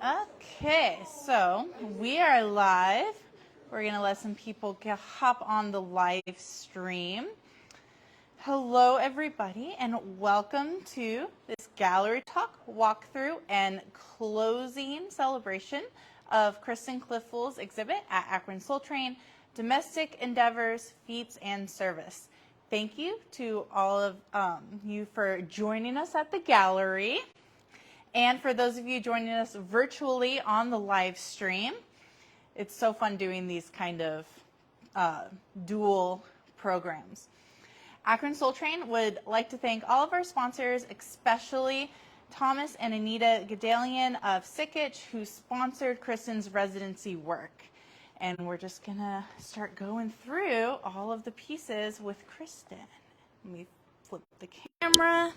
Okay, so we are live. We're going to let some people hop on the live stream. Hello, everybody, and welcome to this gallery talk, walkthrough, and closing celebration of Kristen Cliffel's exhibit at Akron Soul Train, Domestic Endeavors, Feats and Service. Thank you to all of you for joining us at the gallery. And for those of you joining us virtually on the live stream, it's so fun doing these kind of dual programs. Akron Soul Train would like to thank all of our sponsors, especially Thomas and Anita Gedalian of Sikich, who sponsored Kristen's residency work. And we're just going to start going through all of the pieces with Kristen. Let me flip the camera.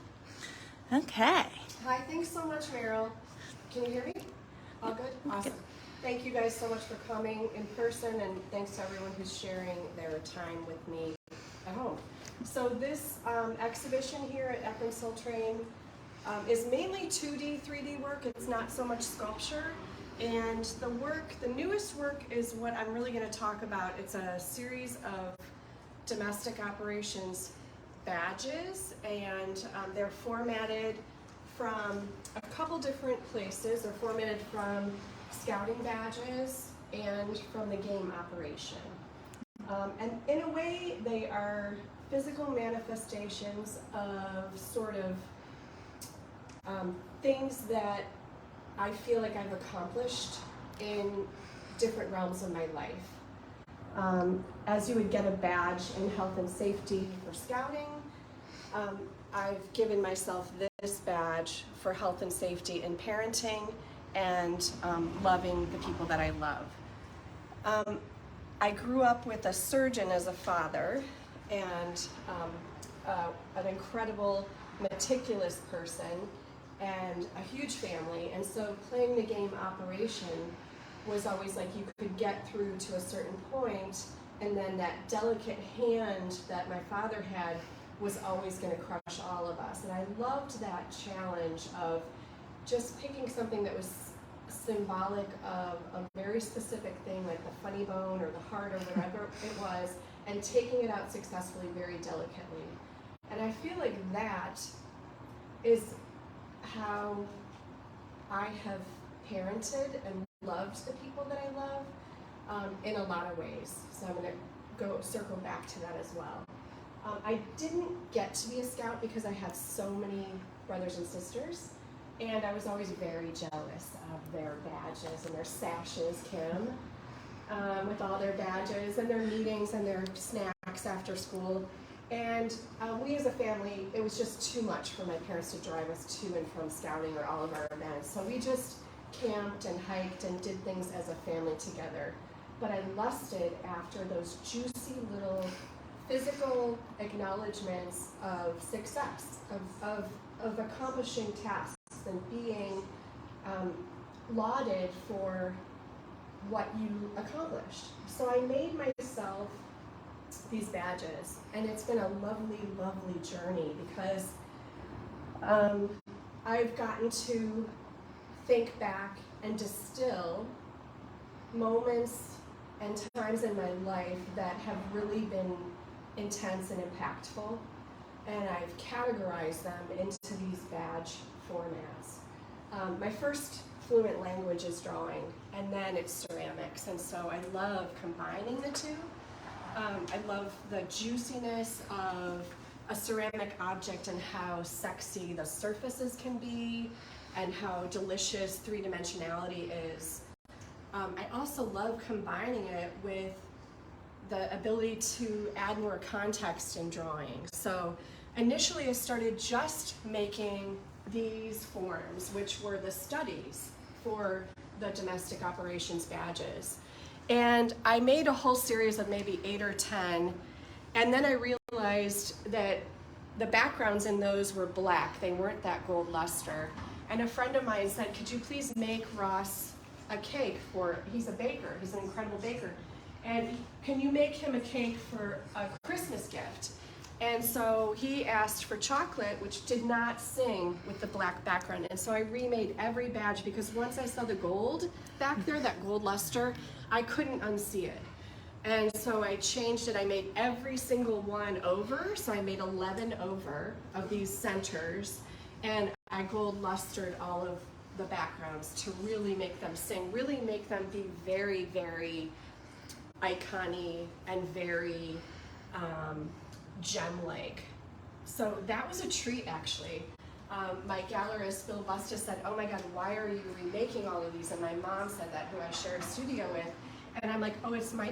Okay. Hi, thanks so much, Meryl. Can you hear me? All good? Awesome. Thank you guys so much for coming in person, and thanks to everyone who's sharing their time with me at home. So this exhibition here at Akron Soul Train is mainly 2D, 3D work. It's not so much sculpture. And the newest work is what I'm really going to talk about. It's a series of domestic operations badges, and they're formatted from a couple different places. They're formatted from scouting badges and from the game operation. And in a way, they are physical manifestations of sort of things that I feel like I've accomplished in different realms of my life. As you would get a badge in health and safety for scouting, I've given myself this badge for health and safety in parenting and loving the people that I love. I grew up with a surgeon as a father and an incredible, meticulous person and a huge family, and so playing the game operation was always like you could get through to a certain point, and then that delicate hand that my father had was always going to crush all of us. And I loved that challenge of just picking something that was symbolic of a very specific thing, like the funny bone or the heart or whatever it was, and taking it out successfully very delicately. And I feel like that is how I have parented and loved the people that I love in a lot of ways. So I'm going to circle back to that as well. I didn't get to be a scout because I have so many brothers and sisters, and I was always very jealous of their badges and their sashes, Kim, with all their badges and their meetings and their snacks after school. And we as a family, it was just too much for my parents to drive us to and from scouting or all of our events. So we just camped and hiked and did things as a family together. But I lusted after those juicy little physical acknowledgments of success, of accomplishing tasks and being lauded for what you accomplished. So I made myself these badges, and it's been a lovely, lovely journey because I've gotten to think back and distill moments and times in my life that have really been intense and impactful, and I've categorized them into these badge formats. My first fluent language is drawing, and then it's ceramics, and so I love combining the two. I love the juiciness of a ceramic object and how sexy the surfaces can be and how delicious three-dimensionality is. I also love combining it with the ability to add more context in drawing. So initially I started just making these forms, which were the studies for the domestic operations badges. And I made a whole series of maybe 8 or 10, and then I realized that the backgrounds in those were black. They weren't that gold luster. And a friend of mine said, could you please make Ross a cake he's a baker, he's an incredible baker, and can you make him a cake for a Christmas gift? And so he asked for chocolate, which did not sing with the black background. And so I remade every badge because once I saw the gold back there, that gold luster, I couldn't unsee it. And so I changed it. I made every single one over. So I made 11 over of these centers. And I gold lustered all of the backgrounds to really make them sing, really make them be very, very iconic and very gem-like. So that was a treat, actually. My gallerist, Bill Busta, said, oh my God, why are you remaking all of these? And my mom said that, who I share a studio with. And I'm like, oh, it's my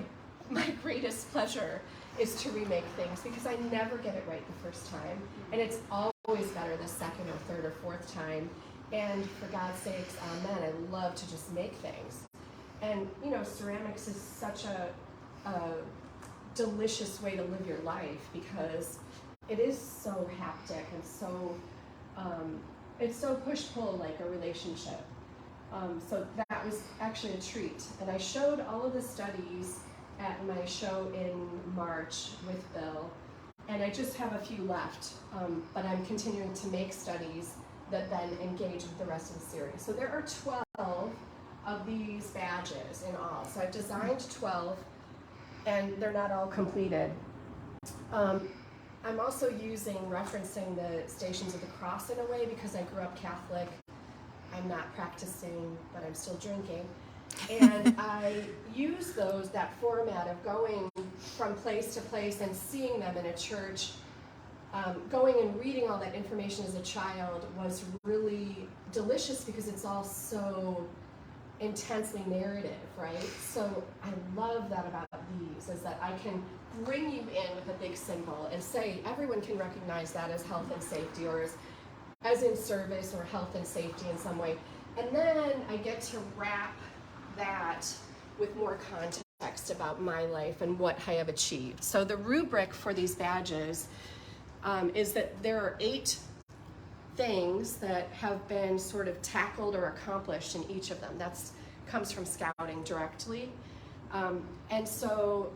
greatest pleasure is to remake things because I never get it right the first time. And it's always better the second or third or fourth time. And for God's sakes, amen, I love to just make things. And, you know, ceramics is such a delicious way to live your life because it is so haptic and so it's so push-pull like a relationship. So that was actually a treat. And I showed all of the studies at my show in March with Bill, and I just have a few left, but I'm continuing to make studies that then engage with the rest of the series. So there are 12 of these badges in all. So I've designed 12, and they're not all completed. I'm also referencing the Stations of the Cross in a way because I grew up Catholic. I'm not practicing, but I'm still drinking. And I use that format of going from place to place and seeing them in a church. Going and reading all that information as a child was really delicious because it's all so intensely narrative, right? So I love that about these, is that I can bring you in with a big symbol and say everyone can recognize that as health and safety or as in service or health and safety in some way. And then I get to wrap that with more context about my life and what I have achieved. So the rubric for these badges is that there are 8 things that have been sort of tackled or accomplished in each of them. That comes from scouting directly. And so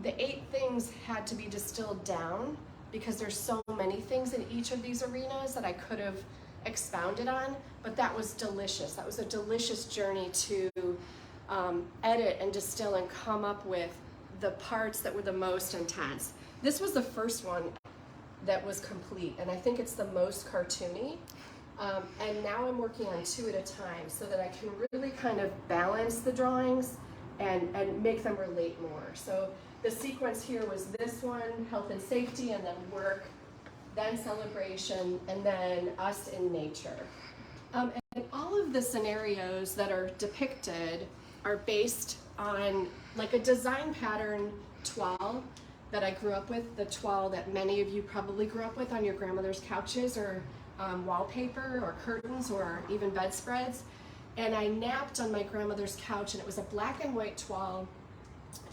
the 8 things had to be distilled down because there's so many things in each of these arenas that I could have expounded on, but that was delicious. That was a delicious journey to edit and distill and come up with the parts that were the most intense. This was the first one that was complete, and I think it's the most cartoony. And now I'm working on 2 at a time so that I can really kind of balance the drawings and make them relate more. So the sequence here was this one, health and safety, and then work, then celebration, and then us in nature. And all of the scenarios that are depicted are based on like a design pattern toile that I grew up with, the toile that many of you probably grew up with on your grandmother's couches or wallpaper or curtains or even bedspreads. And I napped on my grandmother's couch, and it was a black and white toile,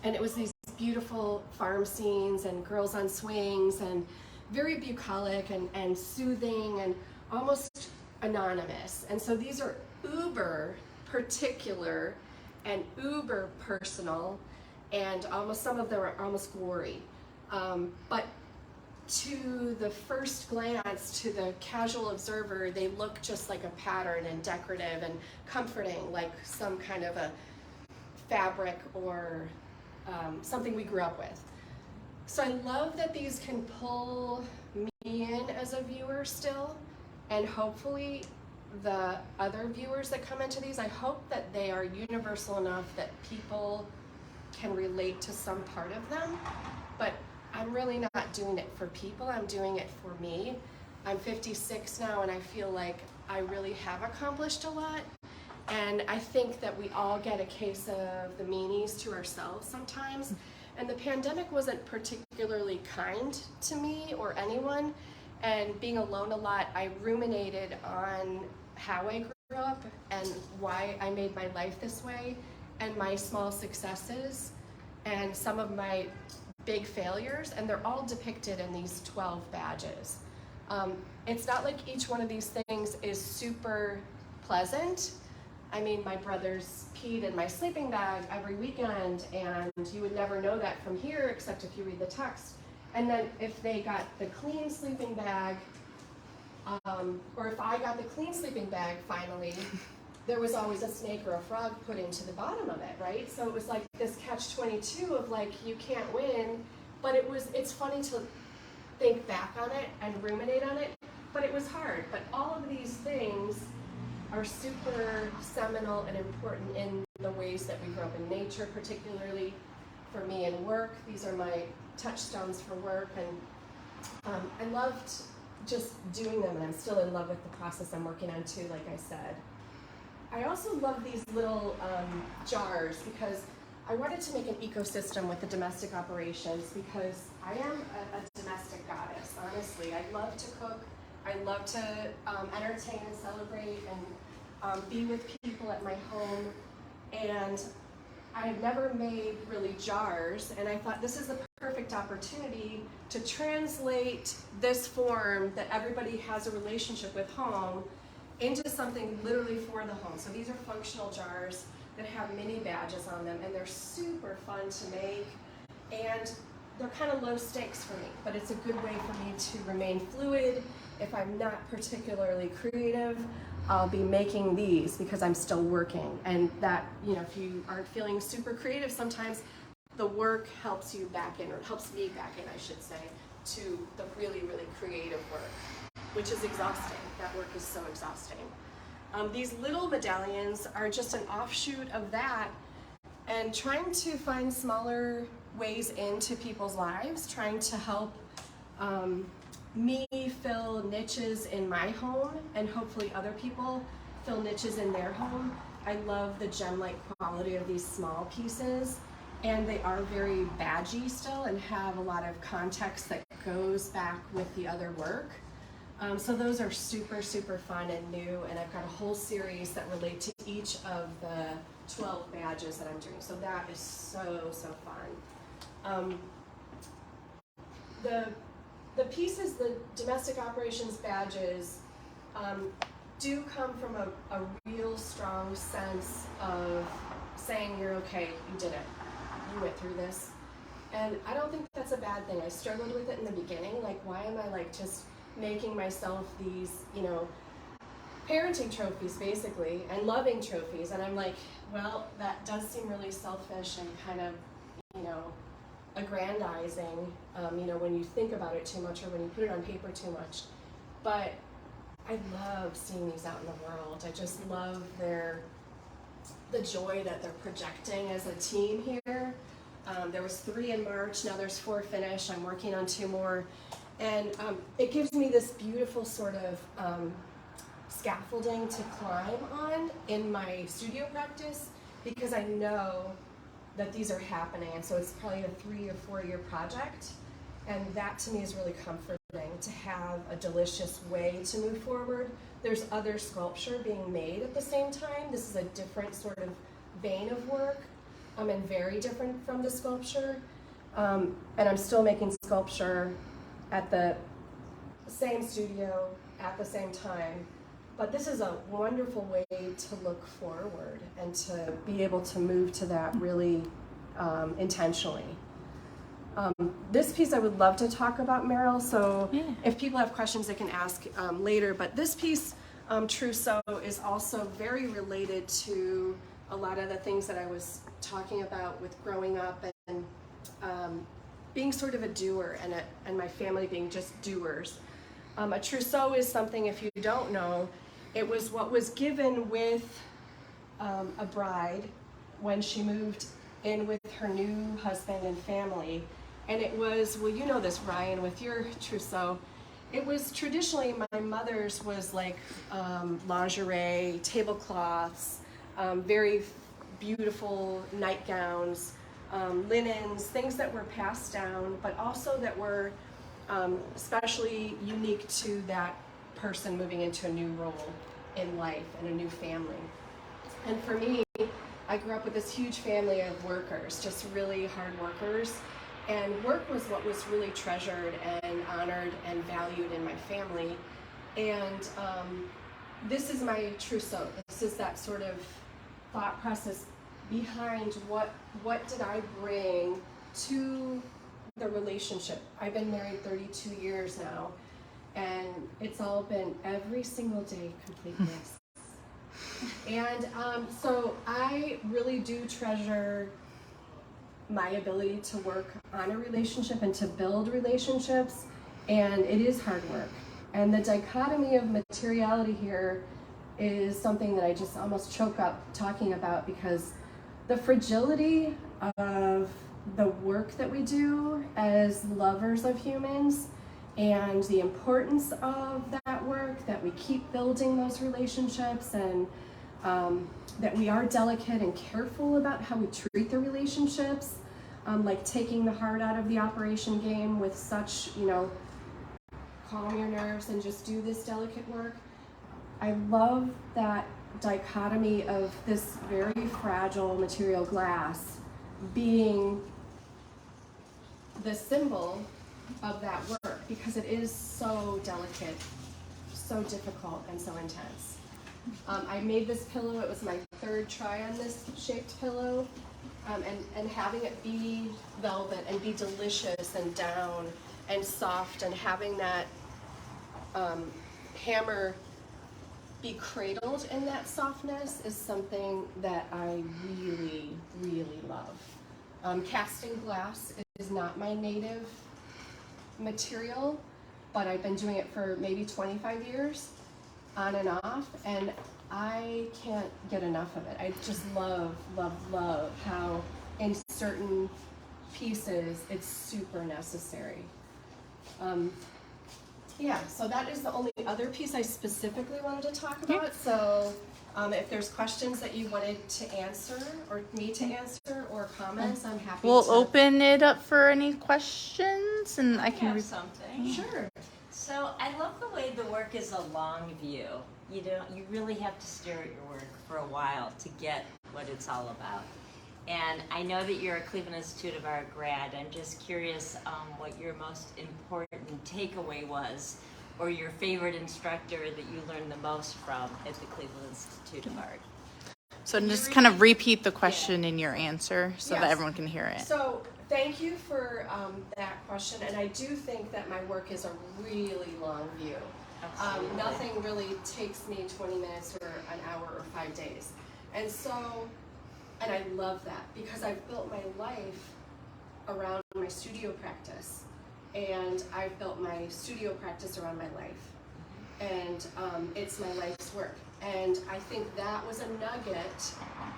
and it was these beautiful farm scenes and girls on swings and very bucolic and soothing and almost anonymous. And so these are uber particular and uber personal, and almost some of them are almost gory. But to the first glance, to the casual observer, they look just like a pattern and decorative and comforting, like some kind of a fabric or something we grew up with. So I love that these can pull me in as a viewer still, and hopefully the other viewers that come into these, I hope that they are universal enough that people can relate to some part of them. But I'm really not doing it for people, I'm doing it for me. I'm 56 now, and I feel like I really have accomplished a lot. And I think that we all get a case of the meanies to ourselves sometimes. And the pandemic wasn't particularly kind to me or anyone. And being alone a lot, I ruminated on how I grew up and why I made my life this way, and my small successes and some of my big failures, and they're all depicted in these 12 badges. It's not like each one of these things is super pleasant. I mean, my brothers peed in my sleeping bag every weekend, and you would never know that from here except if you read the text. And then if they got the clean sleeping bag, or if I got the clean sleeping bag finally, there was always a snake or a frog put into the bottom of it, right? So it was like this catch-22 of like, you can't win, but it's funny to think back on it and ruminate on it, but it was hard. But all of these things are super seminal and important in the ways that we grew up in nature, particularly for me in work. These are my touchstones for work, and I loved just doing them, and I'm still in love with the process I'm working on too, like I said. I also love these little jars because I wanted to make an ecosystem with the domestic operations because I am a domestic goddess, honestly. I love to cook, I love to entertain and celebrate and be with people at my home, and I have never made really jars, and I thought this is the perfect opportunity to translate this form that everybody has a relationship with home into something literally for the home. So these are functional jars that have mini badges on them, and they're super fun to make, and they're kind of low stakes for me, but it's a good way for me to remain fluid. If I'm not particularly creative, I'll be making these because I'm still working, and that, you know, if you aren't feeling super creative, sometimes the work helps you back in, or helps me back in, I should say, to the really, really creative work, which is exhausting. That work is so exhausting. These little medallions are just an offshoot of that, and trying to find smaller ways into people's lives, trying to help me fill niches in my home, and hopefully other people fill niches in their home. I love the gem-like quality of these small pieces, and they are very badgy still and have a lot of context that goes back with the other work. So those are super, super fun and new, and I've got a whole series that relate to each of the 12 badges that I'm doing. So that is so, so fun. The pieces, the domestic operations badges, do come from a real strong sense of saying you're okay, you did it, you went through this. And I don't think that's a bad thing. I struggled with it in the beginning, like why am I like just making myself these, you know, parenting trophies basically, and loving trophies, and I'm like, well, that does seem really selfish and kind of, you know, aggrandizing, you know, when you think about it too much or when you put it on paper too much. But I love seeing these out in the world. I just love the joy that they're projecting as a team here. There was 3 in March, now there's 4 finished. I'm working on 2 more. And it gives me this beautiful sort of scaffolding to climb on in my studio practice, because I know that these are happening, and so it's probably a 3 or 4 year project, and that to me is really comforting, to have a delicious way to move forward. There's other sculpture being made at the same time. This is a different sort of vein of work, and very different from the sculpture, and I'm still making sculpture at the same studio at the same time. But this is a wonderful way to look forward and to be able to move to that really intentionally. This piece I would love to talk about, Meryl, so yeah. If people have questions they can ask later. But this piece, Trousseau, is also very related to a lot of the things that I was talking about with growing up and being sort of a doer, and my family being just doers. A trousseau is something, if you don't know, it was what was given with a bride when she moved in with her new husband and family. And it was, well, you know this, Ryan, with your trousseau, it was traditionally, my mother's was like lingerie, tablecloths, very beautiful nightgowns, linens, things that were passed down, but also that were especially unique to that person moving into a new role in life and a new family. And for me, I grew up with this huge family of workers, just really hard workers, and work was what was really treasured and honored and valued in my family. And this is my trousseau. This is that sort of thought process behind what did I bring to the relationship. I've been married 32 years now, and it's all been every single day complete bliss. And so I really do treasure my ability to work on a relationship and to build relationships, and it is hard work. And the dichotomy of materiality here is something that I just almost choke up talking about, because the fragility of the work that we do as lovers of humans and the importance of that work, that we keep building those relationships, and that we are delicate and careful about how we treat the relationships, like taking the heart out of the operation game with such, calm your nerves and just do this delicate work. I love that dichotomy of this very fragile material glass being the symbol of that work, because it is so delicate, so difficult, and so intense. I made this pillow. It was my third try on this shaped pillow, and having it be velvet and be delicious and down and soft, and having that hammer be cradled in that softness is something that I really, really love. Casting glass is not my native material, but I've been doing it for maybe 25 years, on and off, and I can't get enough of it. I just love, love, love how in certain pieces it's super necessary. So that is the only other piece I specifically wanted to talk about. So if there's questions that you wanted to answer, or me to answer, or comments, I'm happy We'll to. open it up for any questions, and I can have something. Sure. So I love the way the work is a long view. You really have to stare at your work for a while to get what it's all about. And I know that you're a Cleveland Institute of Art grad. I'm just curious what your most important takeaway was, or your favorite instructor that you learned the most from at the Cleveland Institute of Art. So just kind of repeat the question in your answer so that Yes. everyone can hear it. So thank you for that question, and I do think that my work is a really long view. Absolutely. Nothing really takes me 20 minutes or an hour or 5 days. And so, and I love that, because I've built my life around my studio practice, and I've built my studio practice around my life, and it's my life's work. And I think that was a nugget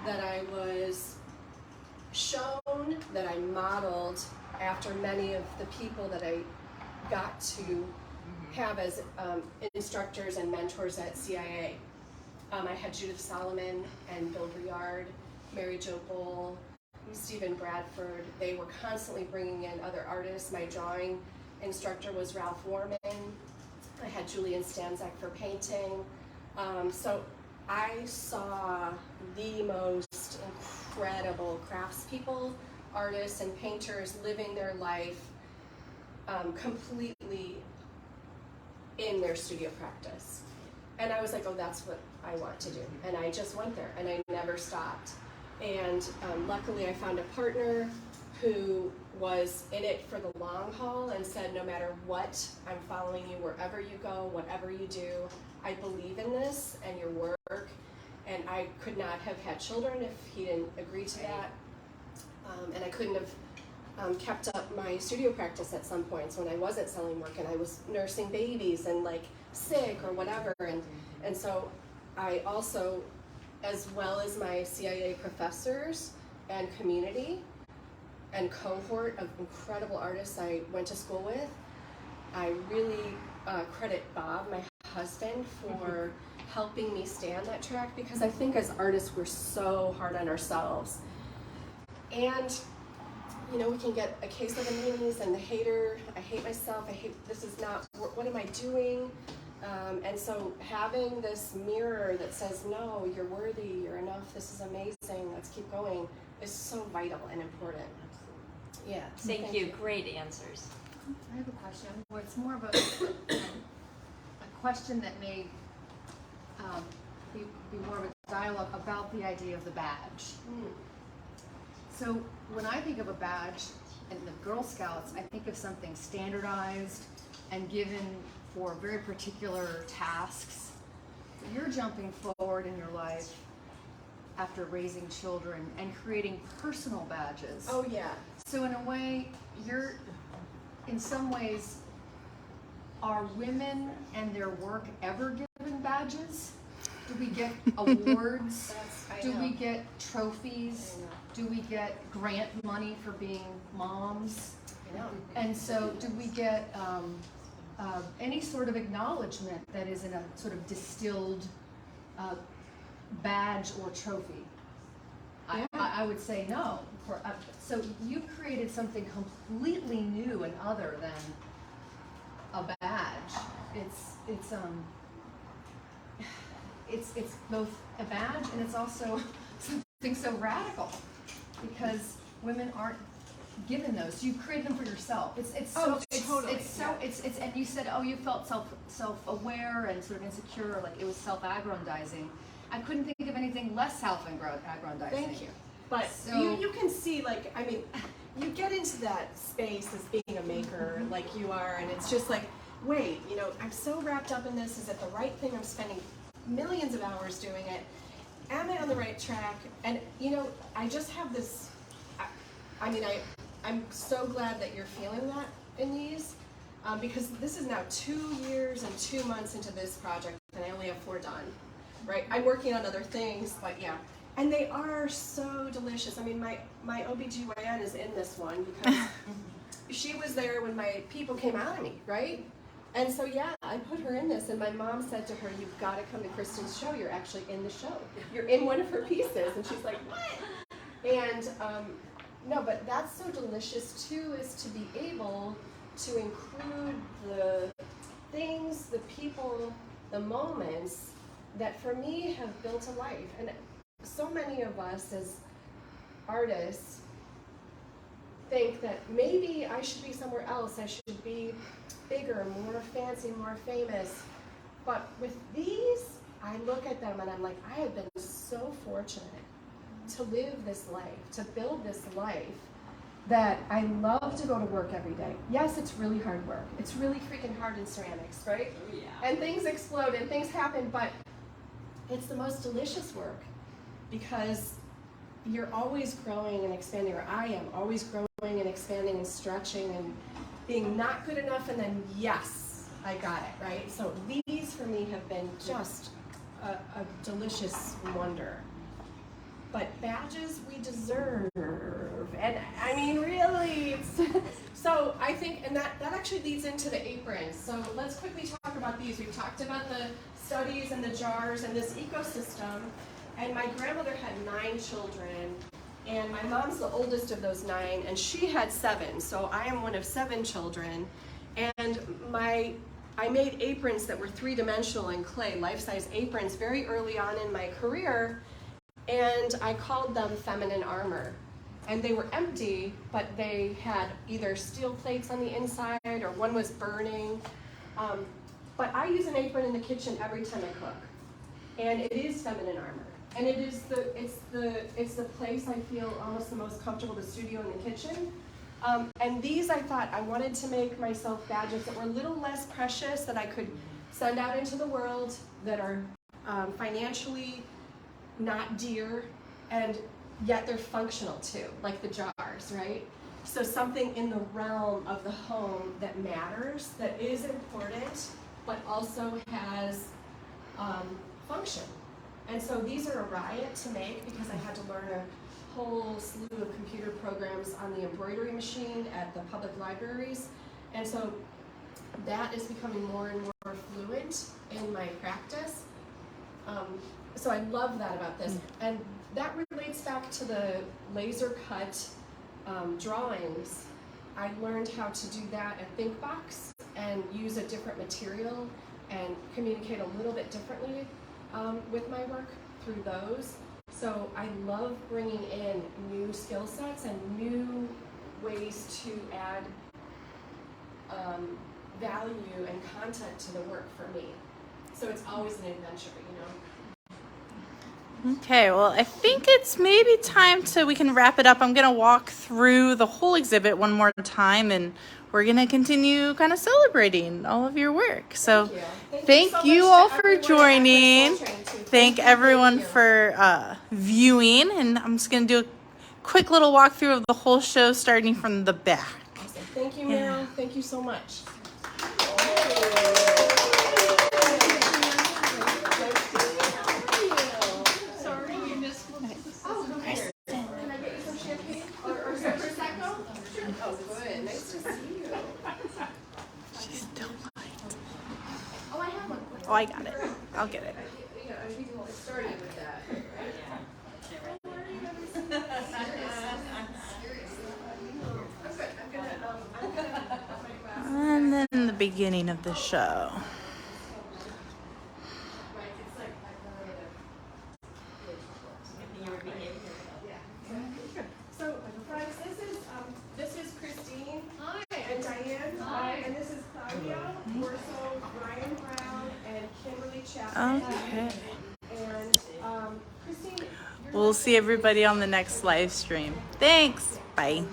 that I was shown, that I modeled after many of the people that I got to have as instructors and mentors at CIA. I had Judith Solomon and Bill Briard, Mary Jo Bowl, Stephen Bradford. They were constantly bringing in other artists. My drawing instructor was Ralph Warman. I had Julian Stanzak for painting. So I saw the most incredible craftspeople, artists and painters living their life completely in their studio practice. And I was like, oh, that's what I want to do. And I just went there, and I never stopped. And luckily I found a partner who was in it for the long haul and said, no matter what, I'm following you wherever you go, whatever you do. I believe in this and your work. And I could not have had children if he didn't agree to that. And I couldn't have kept up my studio practice at some points when I wasn't selling work and I was nursing babies and like sick or whatever. And so I also, as well as my CIA professors and community and cohort of incredible artists I went to school with, I really credit Bob, my husband, for helping me stay on that track, because I think as artists we're so hard on ourselves. And we can get a case of the meanies and the hater. I hate myself. This is not, what am I doing? And so having this mirror that says, no, you're worthy, you're enough, this is amazing, let's keep going, is so vital and important. Yeah. Thank you. Great answers. I have a question. Well, it's more of a question that may be more of a dialogue about the idea of the badge. So when I think of a badge in the Girl Scouts, I think of something standardized and given for very particular tasks. You're jumping forward in your life after raising children and creating personal badges. Oh yeah. So in a way, you're, in some ways, are women and their work ever given badges? Do we get awards? Do we get trophies? Do we get grant money for being moms? I know. And so do we get any sort of acknowledgement that is in a sort of distilled badge or trophy? I would say no. So you've created something completely new and other than a badge. It's both a badge and it's also something so radical because women aren't given those. You created them for yourself. Totally. And you said, oh, you felt self-aware and sort of insecure, like it was self-aggrandizing. I couldn't think of anything less self-aggrandizing. Thank you. But So, you can see, like, I mean, you get into that space as being a maker like you are, and it's just like, wait, you know, I'm so wrapped up in this. Is it the right thing? I'm spending millions of hours doing it. Am I on the right track? And, you know, I just have this, I'm so glad that you're feeling that in these, because this is now 2 years and 2 months into this project, and I only have 4 done, right? I'm working on other things, but yeah. And they are so delicious. I mean, my OBGYN is in this one because she was there when my people came out of me, right? And so, yeah, I put her in this, and my mom said to her, you've got to come to Kristen's show. You're actually in the show. You're in one of her pieces. And she's like, what? And, no, but that's so delicious, too, is to be able to include the things, the people, the moments that, for me, have built a life. And so many of us as artists think that maybe I should be somewhere else. I should be bigger, more fancy, more famous. But with these, I look at them and I'm like, I have been so fortunate to live this life, to build this life, that I love to go to work every day. Yes, it's really hard work. It's really freaking hard in ceramics, right? Oh, yeah. And things explode and things happen, but it's the most delicious work because you're always growing and expanding, or I am always growing and expanding and stretching and being not good enough, and then yes, I got it, right? So these for me have been just a delicious wonder. But badges we deserve, and I mean really, so I think, and that actually leads into the aprons. So let's quickly talk about these. We've talked about the studies and the jars and this ecosystem, and my grandmother had 9 children, and my mom's the oldest of those 9, and she had 7, so I am one of 7 children, and I made aprons that were 3-dimensional in clay, life-size aprons very early on in my career, and I called them feminine armor. And they were empty, but they had either steel plates on the inside or one was burning. But I use an apron in the kitchen every time I cook. And it is feminine armor. And it's the place I feel almost the most comfortable, the studio in the kitchen. And these, I thought I wanted to make myself badges that were a little less precious, that I could send out into the world, that are financially not dear, and yet they're functional too, like the jars, right? So something in the realm of the home that matters, that is important, but also has function. And so these are a riot to make because I had to learn a whole slew of computer programs on the embroidery machine at the public libraries. And so that is becoming more and more fluent in my practice. So I love that about this. And that relates back to the laser cut drawings. I learned how to do that at ThinkBox and use a different material and communicate a little bit differently with my work through those. So I love bringing in new skill sets and new ways to add value and content to the work for me. So it's always an adventure, you know? Okay, well, I think it's maybe time we can wrap it up. I'm gonna walk through the whole exhibit one more time, and we're gonna continue kind of celebrating all of your work. So thank so you much all to for everyone at Akron joining. Soul Train, too. Thank everyone for viewing, and I'm just gonna do a quick little walkthrough of the whole show starting from the back. Awesome. Thank you, Meryl. Thank you so much. Sorry, we missed one. Oh, come here. Can I get you some champagne or some prosecco? Oh, good. Nice to see you. She's still fine. Oh, I have one. Oh, I got it. I'll get it. Yeah, I think we'll start with that. And then the beginning of the show. So, friends, this is Christine. Hi. And Diane. Hi. And this is Claudia, Orso, Brian Brown, and Kimberly Chapman. Okay. And Christine, We'll see everybody on the next live stream. Thanks. Bye.